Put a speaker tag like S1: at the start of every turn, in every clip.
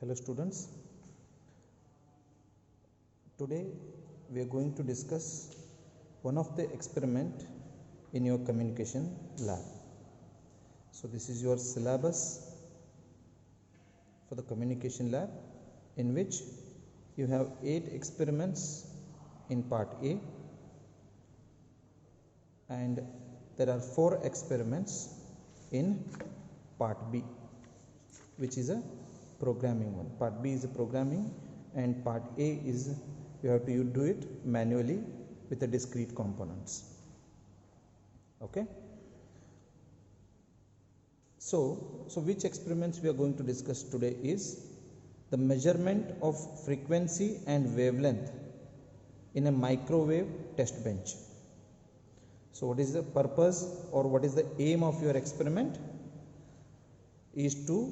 S1: Hello students, today we are going to discuss one of the experiment in your communication lab. So this is your syllabus for the communication lab, in which you have 8 experiments in part A and there are 4 experiments in part B, which is a programming one. Part B is a programming and part A is you have to do it manually with the discrete components. Okay. So which experiments we are going to discuss today is the measurement of frequency and wavelength in a microwave test bench. So what is the purpose or what is the aim of your experiment is to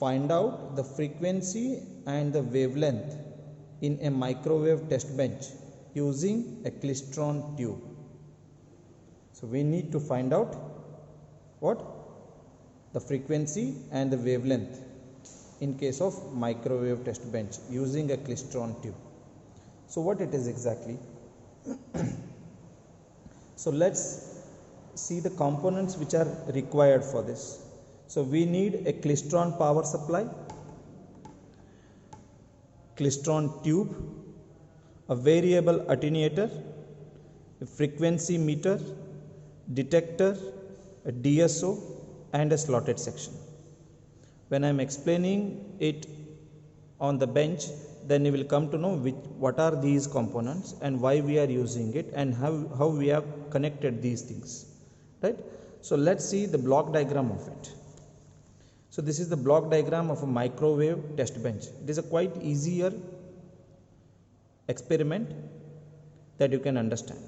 S1: find out the frequency and the wavelength in a microwave test bench using a klystron tube. So we need to find out what the frequency and the wavelength in case of microwave test bench using a klystron tube. So what it is exactly? So let's see the components which are required for this. So we need a klystron power supply, klystron tube, a variable attenuator, a frequency meter, detector, a DSO and a slotted section. When I am explaining it on the bench, then you will come to know what are these components and why we are using it and how we have connected these things, right? So let's see the block diagram of it. So this is the block diagram of a microwave test bench. It is a quite easier experiment that you can understand.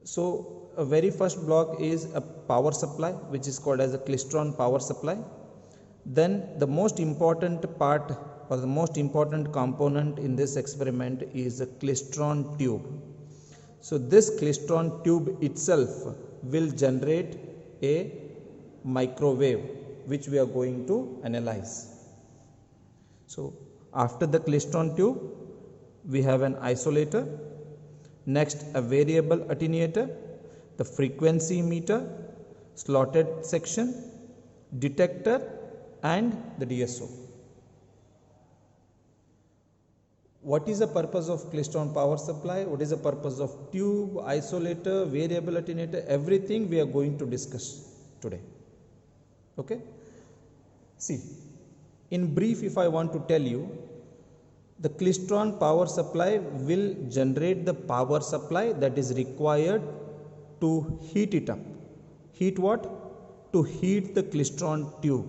S1: So a very first block is a power supply, which is called as a klystron power supply. Then the most important part or the most important component in this experiment is a klystron tube. So this klystron tube itself will generate a microwave which we are going to analyze. So after the klystron tube we have an isolator, next a variable attenuator, the frequency meter, slotted section, detector and the DSO. What is the purpose of klystron power supply? What is the purpose of tube, isolator, variable attenuator? Everything we are going to discuss today. Okay. See, in brief, if I want to tell you, the klystron power supply will generate the power supply that is required to heat it up. Heat what? To heat the klystron tube,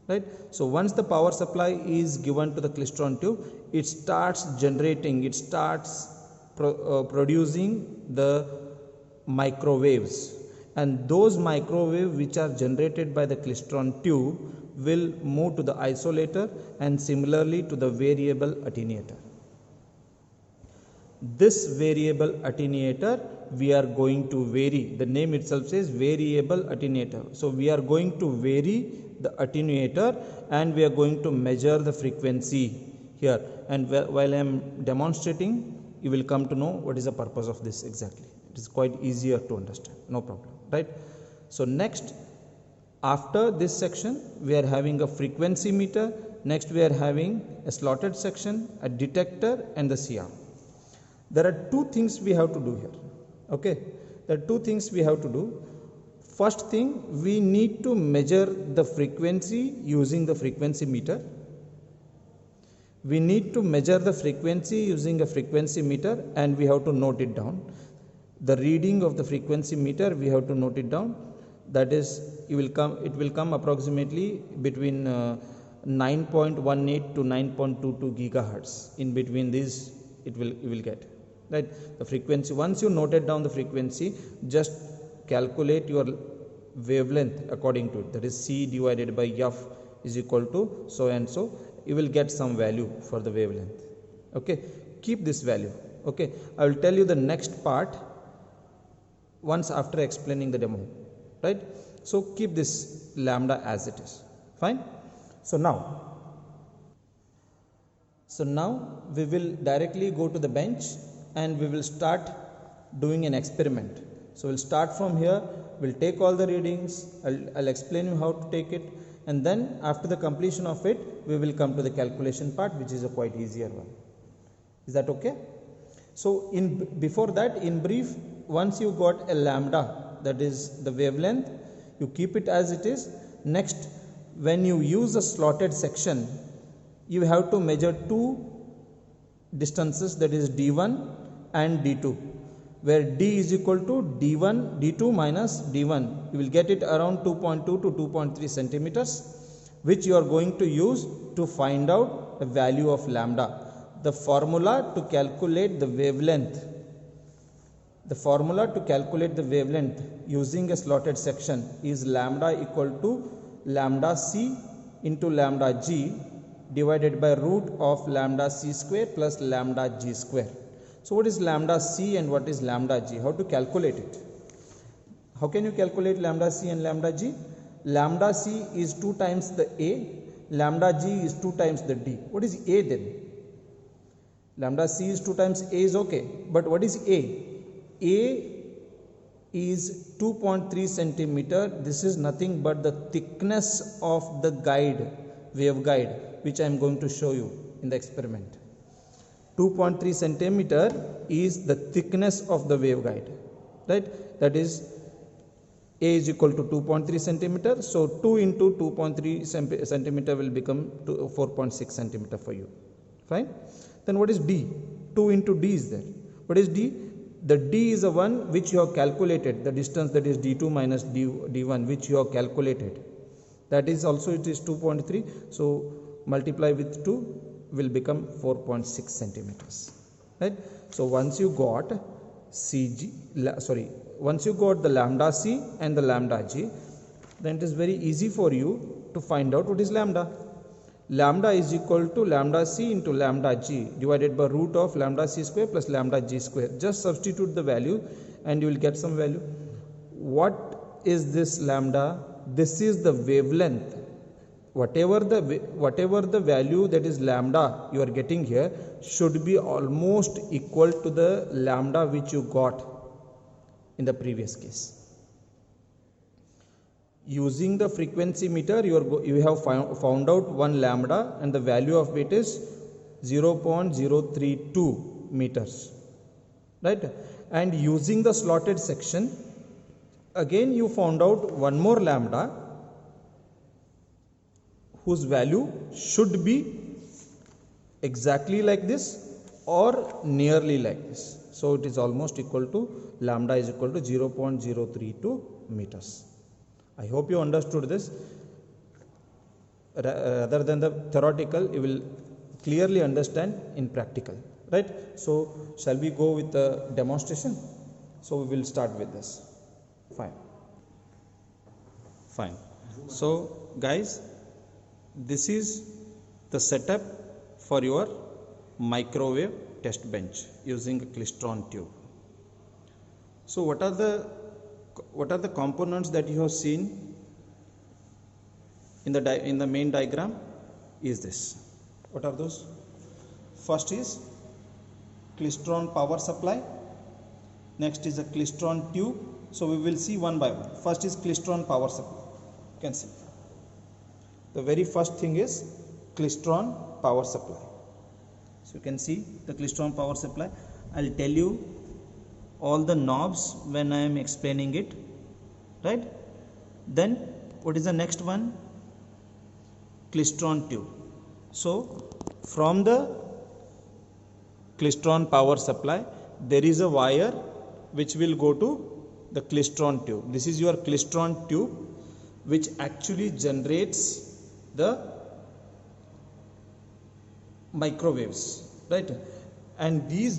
S1: right? So once the power supply is given to the klystron tube, it starts generating, it starts producing the microwaves, and those microwaves which are generated by the klystron tube will move to the isolator and similarly to the variable attenuator. This variable attenuator we are going to vary. The name itself says variable attenuator. So we are going to vary the attenuator and we are going to measure the frequency here. And while I am demonstrating, you will come to know what is the purpose of this exactly. It is quite easier to understand, no problem, right? So next, after this section, we are having a frequency meter. Next, we are having a slotted section, a detector and the CR. There are two things we have to do here. Okay, there are two things we have to do. First thing, we need to measure the frequency using the frequency meter. We need to measure the frequency using a frequency meter and we have to note it down. The reading of the frequency meter we have to note it down. That is, it will come approximately between 9.18 to 9.22 gigahertz. In between these, you will get, right? The frequency. Once you noted down the frequency, just calculate your wavelength according to it. That is C divided by F is equal to so and so. You will get some value for the wavelength. Okay, keep this value. Okay, I will tell you the next part once after explaining the demo, right? So keep this lambda as it is. Fine. So now we will directly go to the bench and we will start doing an experiment. So we'll start from here, we'll take all the readings, I'll explain you how to take it, and then after the completion of it we will come to the calculation part, which is a quite easier one. Is that okay? So before that, in brief, once you got a lambda, that is the wavelength, you keep it as it is. Next, when you use a slotted section, you have to measure two distances, that is d1 and d2, where d is equal to d2 minus d1. You will get it around 2.2 to 2.3 centimeters, which you are going to use to find out the value of lambda. The formula to calculate the wavelength, using a slotted section is lambda equal to lambda c into lambda g divided by root of lambda c square plus lambda g square. So what is lambda c and what is lambda g? How to calculate it? How can you calculate lambda c and lambda g? Lambda c is 2 times the a, lambda g is 2 times the d. What is a then? Lambda c is 2 times a is okay, but what is a? A is 2.3 centimeter. This is nothing but the thickness of the waveguide, which I am going to show you in the experiment. 2.3 centimeter is the thickness of the waveguide, right? That is, a is equal to 2.3 centimeter. So 2 into 2.3 centimeter will become 4.6 centimeter for you. Fine. Then what is d? 2 into d is there. What is d? The d is the one which you have calculated, the distance, that is d2 minus d1, which you have calculated. That is also, it is 2.3. So multiply with 2 will become 4.6 centimeters. Right? So once you got once you got the lambda c and the lambda g, then it is very easy for you to find out what is lambda. Lambda is equal to lambda c into lambda g divided by root of lambda c square plus lambda g square. Just substitute the value and you will get some value. What is this lambda? This is the wavelength. Whatever the value that is lambda you are getting here should be almost equal to the lambda which you got in the previous case. Using the frequency meter, you have found out one lambda and the value of it is 0.032 meters, right? And using the slotted section, again you found out one more lambda whose value should be exactly like this or nearly like this. So it is almost equal to, lambda is equal to 0.032 meters. I hope you understood this. Rather than the theoretical, you will clearly understand in practical, right? So shall we go with the demonstration? So we will start with this. Fine. So guys, this is the setup for your microwave test bench using a klystron tube. So what are the components that you have seen in the main diagram is this. What are those? First is klystron power supply. Next is a klystron tube. So we will see one by one. First is klystron power supply. You can see. The very first thing is klystron power supply. So you can see the klystron power supply. I'll tell you all the knobs when I am explaining it, right? Then what is the next one? Klystron tube. So from the klystron power supply, there is a wire which will go to the klystron tube. This is your klystron tube which actually generates the microwaves, right? And this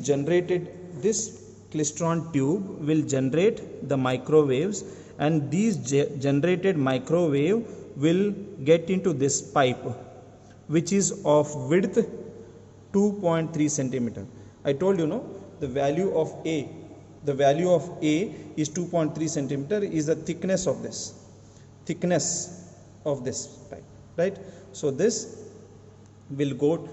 S1: klystron tube will generate the microwaves, and these generated microwave will get into this pipe which is of width 2.3 centimeter. I told you, no, the value of A is 2.3 centimeter is the thickness of this pipe. right? So this will go,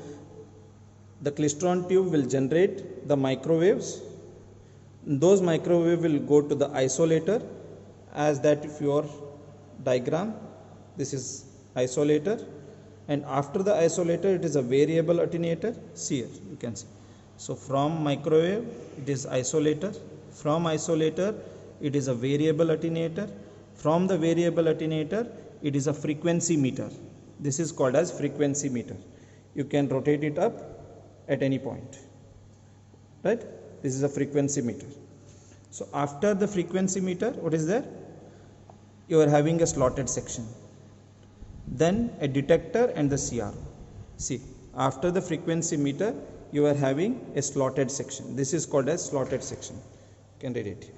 S1: the klystron tube will generate the microwaves. Those microwave will go to the isolator, as that if your diagram, this is isolator, and after the isolator it is a variable attenuator. See here, you can see. So from microwave it is isolator, from isolator it is a variable attenuator, from the variable attenuator it is a frequency meter. This is called as frequency meter. You can rotate it up at any point, right? This is a frequency meter. So after the frequency meter, what is there? You are having a slotted section, then a detector and the CRO. See, after the frequency meter you are having a slotted section. This is called as slotted section. You can read it here,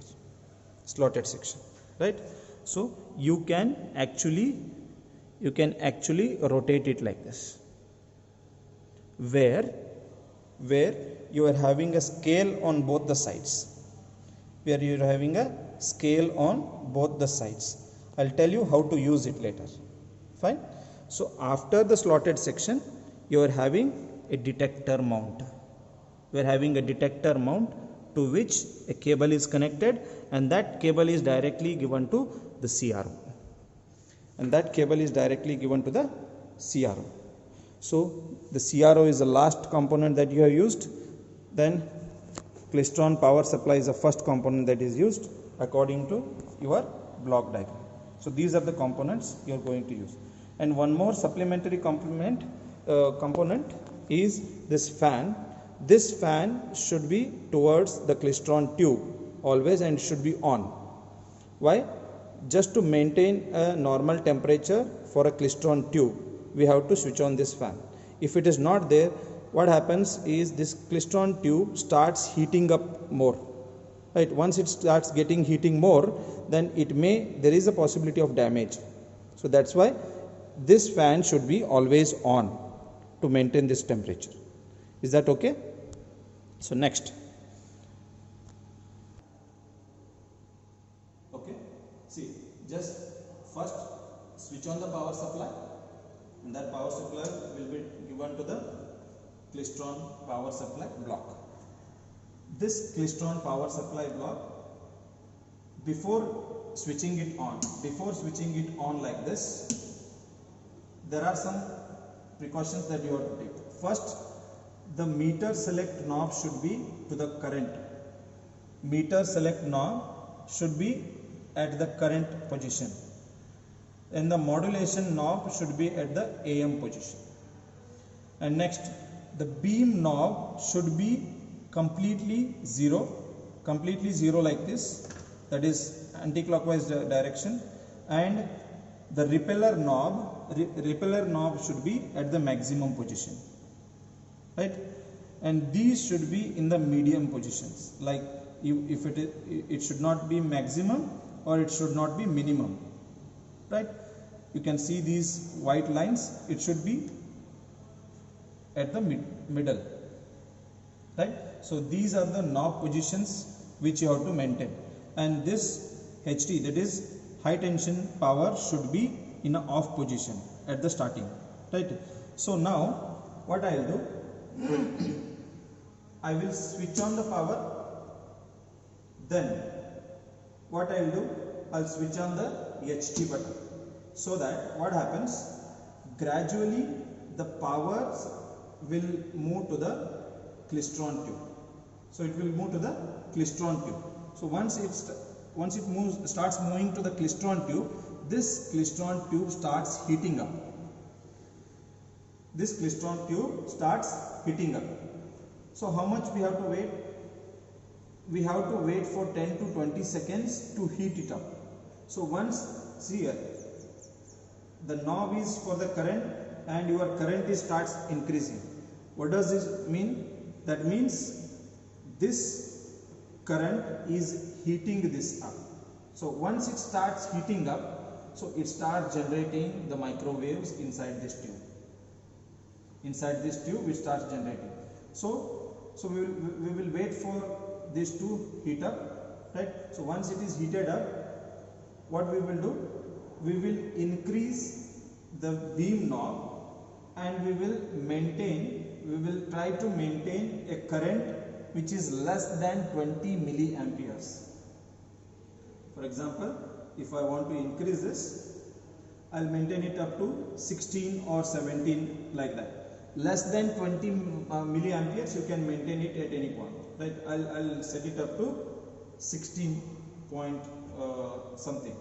S1: slotted section, right? So you can actually rotate it like this, where you are having a scale on both the sides, where you are having a scale on both the sides. I'll tell you how to use it later. Fine. So after the slotted section you are having a detector mount. We are having a detector mount to which a cable is connected, and that cable is directly given to the CRO. And that cable is directly given to the CRO. So the CRO is the last component that you have used. Then klystron power supply is the first component that is used according to your block diagram. So these are the components you are going to use. And one more supplementary component is this fan. This fan should be towards the klystron tube always and should be on. Why? Just to maintain a normal temperature for a klystron tube, we have to switch on this fan. If it is not there, what happens is this klystron tube starts heating up more, right? Once it starts heating more, then there is a possibility of damage. So that's why this fan should be always on to maintain this temperature. Is that okay? So next, okay, see, just first switch on the power supply, and that power supply will be given to the klystron power supply block. This klystron power supply block, before switching it on like this, there are some precautions that you have to take. First, the meter select knob should be to the current. Meter select knob should be at the current position, and the modulation knob should be at the AM position. And next, the beam knob should be completely zero like this, that is anti-clockwise direction, and the repeller knob should be at the maximum position, right? And these should be in the medium positions, like if it should not be maximum or it should not be minimum, right? You can see these white lines, it should be at the middle, right? So these are the knob positions which you have to maintain, and this HT, that is high tension power, should be in an off position at the starting, right? So now what I will do, I will switch on the power, then what I will do, I will switch on the HT button, so that what happens, gradually the power will move to the klystron tube. So it will move to the klystron tube. So once it starts moving to the klystron tube, this klystron tube starts heating up. This klystron tube starts heating up. So how much we have to wait? We have to wait for 10 to 20 seconds to heat it up. So once, see here, the knob is for the current and your current starts increasing. What does this mean? That means this current is heating this up. So once it starts heating up, so it starts generating the microwaves inside this tube. Inside this tube it starts generating. So we will wait for this to heat up, right? So once it is heated up, what we will do? We will increase the beam knob, and we will try to maintain a current which is less than 20 milliamperes. For example, if I want to increase this, I'll maintain it up to 16 or 17, like that. Less than 20 milliamperes you can maintain it at any point, right? I'll set it up to 16 point something,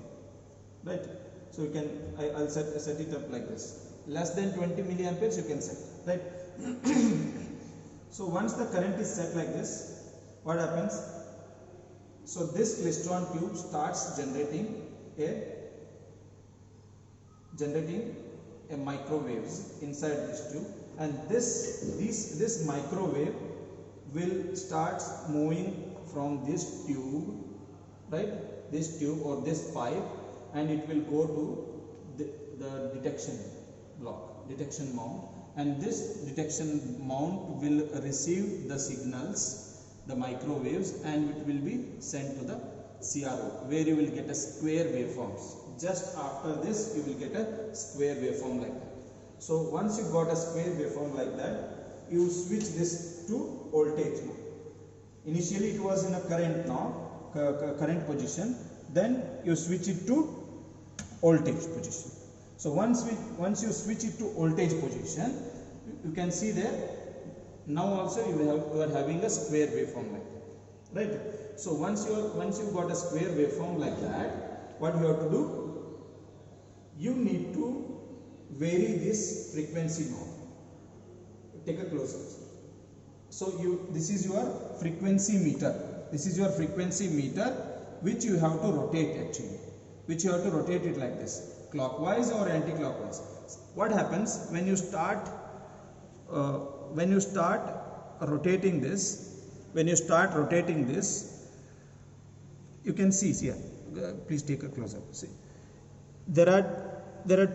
S1: right? So you can, I'll set it up like this. Less than 20 milliamperes you can set, right? So once the current is set like this, what happens? So this klystron tube starts generating a microwaves inside this tube, and this microwave will start moving from this tube, right? This tube or this pipe, and it will go to the detection block, detection mount, and this detection mount will receive the signals, the microwaves, and it will be sent to the CRO, where you will get a square waveforms. Just after this you will get a square waveform like that. So once you got a square waveform like that, you switch this to voltage now. Initially it was in a current now, current position, then you switch it to voltage position. So once you switch it to voltage position, you can see there, now also you are having a square waveform like that, right? So once you got a square waveform like that, what you have to do? You need to vary this frequency now. Take a closer. So this is your frequency meter. This is your frequency meter, which you have to rotate actually. Which you have to rotate it like this, clockwise or anti-clockwise. What happens when you start rotating this? When you start rotating this, you can see here. Please take a close up. See, there are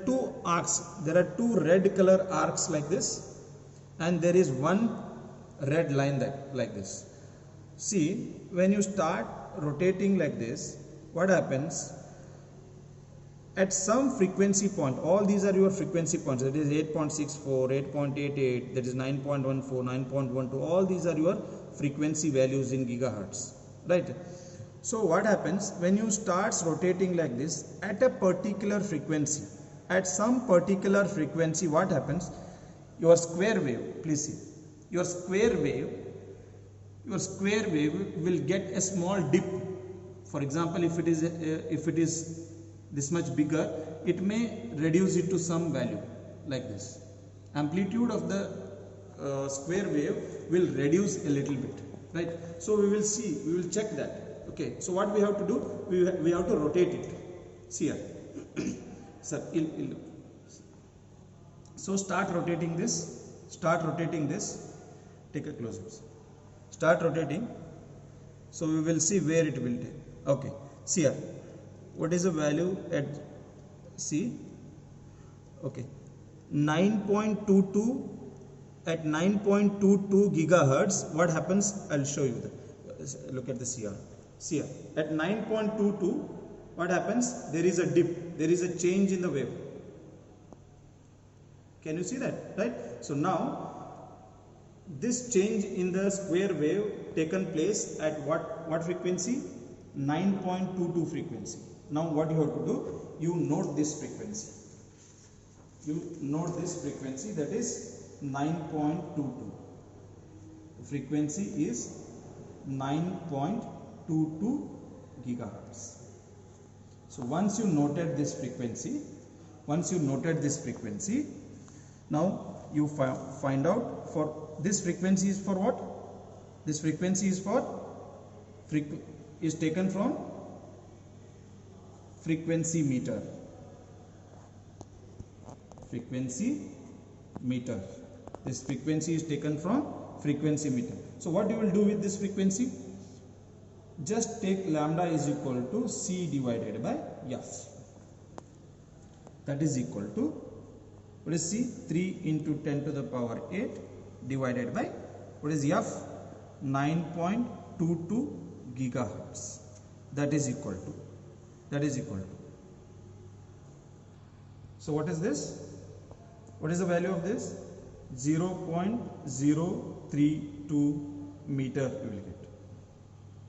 S1: two arcs. There are two red color arcs like this, and there is one red line that like this. See, when you start rotating like this, what happens? At some frequency point, all these are your frequency points, that is 8.64, 8.88, that is 9.14, 9.12, all these are your frequency values in gigahertz, right? So what happens when you start rotating like this at a particular frequency? At some particular frequency, what happens? Your square wave, please see, your square wave will get a small dip. For example, if it is this much bigger, it may reduce it to some value like this. Amplitude of the square wave will reduce a little bit, right? So we will check that. Okay, so what we have to do? We have to rotate it. See here. Sir, so start rotating this. Take a close up. Start rotating. So we will see where it will take. Okay, see here. What is the value at C? Okay, 9.22 at 9.22 gigahertz. What happens? I'll show you that. Look at the CR. See here, at 9.22, what happens? There is a dip. There is a change in the wave. Can you see that? Right? So now, this change in the square wave taken place at what frequency? 9.22 frequency. Now what you have to do? You note this frequency. That is 9.22. The frequency is 9.22 gigahertz. So once you noted this frequency, now you find out for this frequency is for what? This frequency is taken from frequency meter. This frequency is taken from frequency meter. So what you will do with this frequency? Just take lambda is equal to C divided by F. That is equal to, what is C? 3 into 10 to the power 8 divided by, what is F? 9.22 gigahertz. That is equal to. So what is this? What is the value of this? 0.032 meter you will get.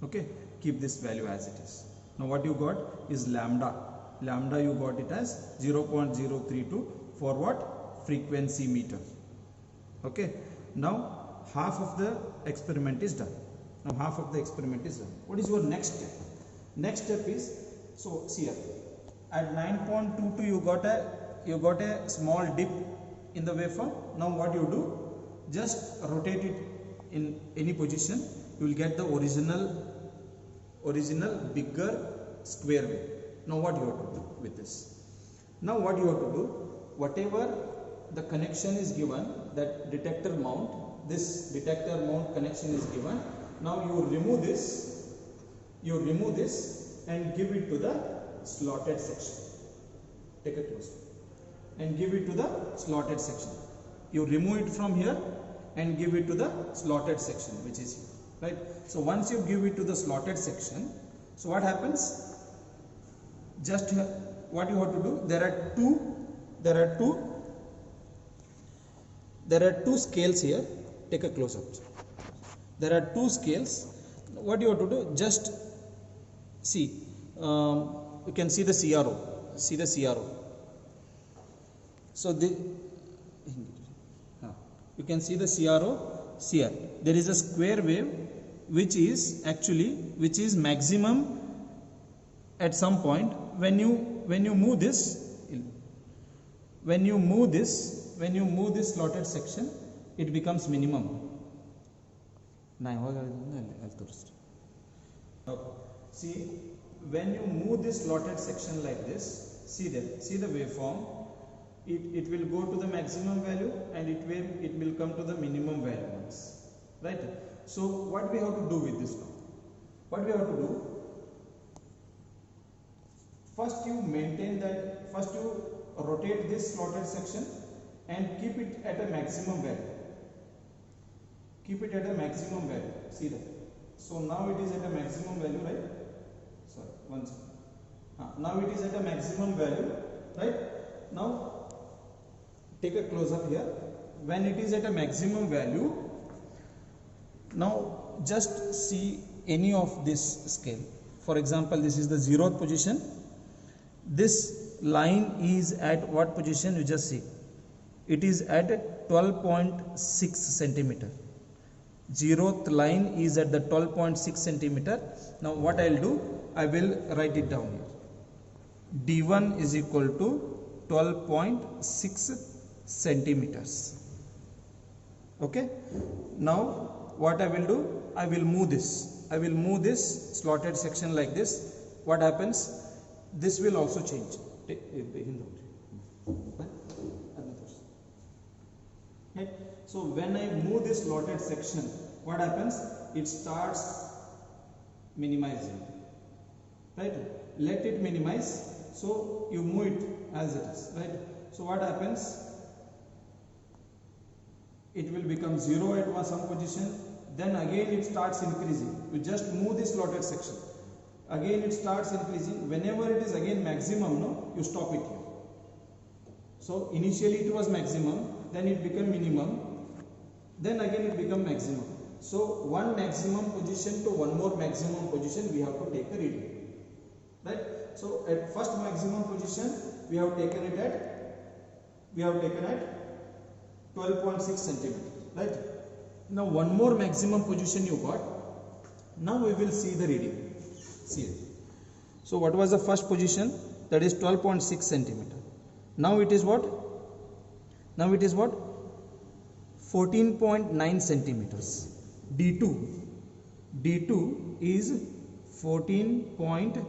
S1: Okay, keep this value as it is. Now what you got is lambda. Lambda you got it as 0.032 for what? Frequency meter. Okay, now half of the experiment is done. Now half of the experiment is done. What is your next step? Next step is, so see here, at 9.22 you got a small dip in the waveform. Now what you do, just rotate it in any position, you will get the original bigger square wave. Now what you have to do with this? Now what you have to do, whatever the connection is given, that detector mount, this detector mount connection is given. Now you remove this and give it to the slotted section. Take a close and give it to the slotted section. You remove it from here and give it to the slotted section, which is here, right? So once you give it to the slotted section, so what happens? Just what you have to do, there are two scales here. Take a close up. There are two scales. What you have to do, just see, you can see the CRO. See the CRO. So you can see the CRO here. There is a square wave which is maximum at some point. When you move this slotted section, it becomes minimum. See, when you move this slotted section like this, see the waveform, it will go to the maximum value and it will come to the minimum value once, right? So what we have to do with this now? What we have to do, first you rotate this slotted section and keep it at a maximum value. Keep it at a maximum value. See that. So now it is at a maximum value, right? Sorry, one second. Now it is at a maximum value, right? Now take a close up here. When it is at a maximum value, now just see any of this scale. For example, this is the 0th position. This line is at what position? You just see. It is at 12.6 centimeter. 0th line is at the 12.6 centimeter. Now what I will do, I will write it down here. D1 is equal to 12.6 centimeters. Okay. Now what I will do, I will move this slotted section like this. What happens? This will also change. Right. So when I move this slotted section, what happens? It starts minimizing, right? Let it minimize. So you move it as it is, right? So what happens? It will become 0 at some position. Then again it starts increasing. You just move this slotted section. Again it starts increasing. Whenever it is again maximum, no, you stop it here. So initially it was maximum, then it became minimum, then again it become maximum. So one maximum position to one more maximum position we have to take a reading, right? So at first maximum position we have taken at 12.6 centimeter, right? Now one more maximum position you got. Now we will see the reading. See it. So what was the first position? That is 12.6 centimeter. Now it is what? Now it is what? 14.9 centimeters. D2 is 14.9